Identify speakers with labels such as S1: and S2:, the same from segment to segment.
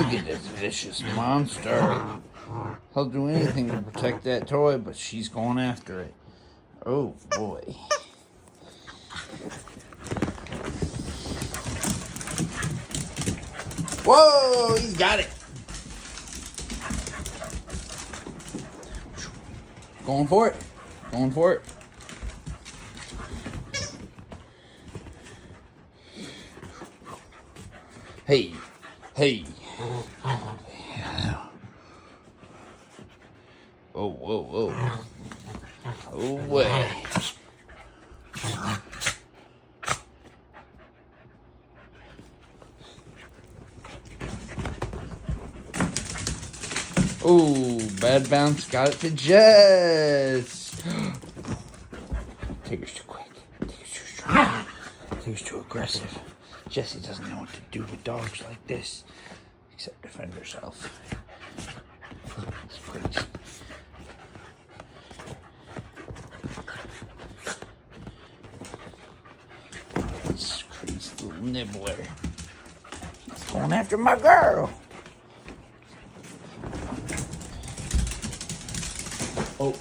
S1: Look at this vicious monster. He'll do anything to protect that toy, but she's going after it. Oh, boy. Whoa, he's got it. Going for it. Going for it. Hey. Hey. Oh, whoa, whoa. Oh, way. Oh, bad bounce. Got it to Jess. Tigger's too quick. Tigger's too strong. Tigger's too aggressive. Jessie doesn't know what to do with dogs like this, except defend herself. It's crazy. This crazy little nibbler. He's going after my girl. Oh.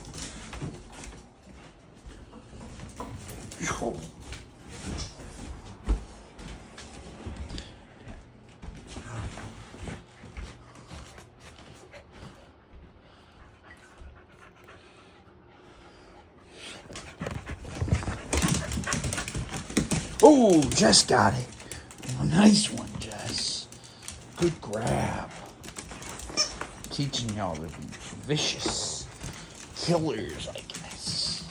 S1: Oh, Jess got it. Oh, nice one, Jess. Good grab. Teaching y'all to be vicious killers like this.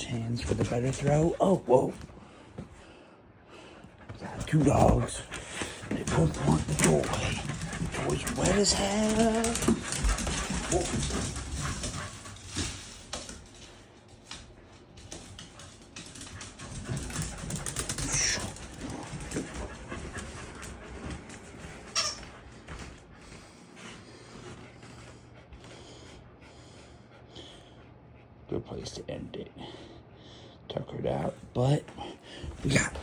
S1: Hands for the better throw. Oh, whoa. Got two dogs. They both want the toy. The toy's wet as hell. Whoa. Good place to end it. Tuckered out, but we got it.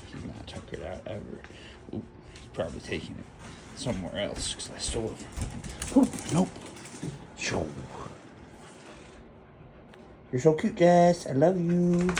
S1: He's not tuckered out ever. Ooh, he's probably taking it somewhere else because I stole it from him. Ooh, nope. Show. You're so cute, Jess. I love you.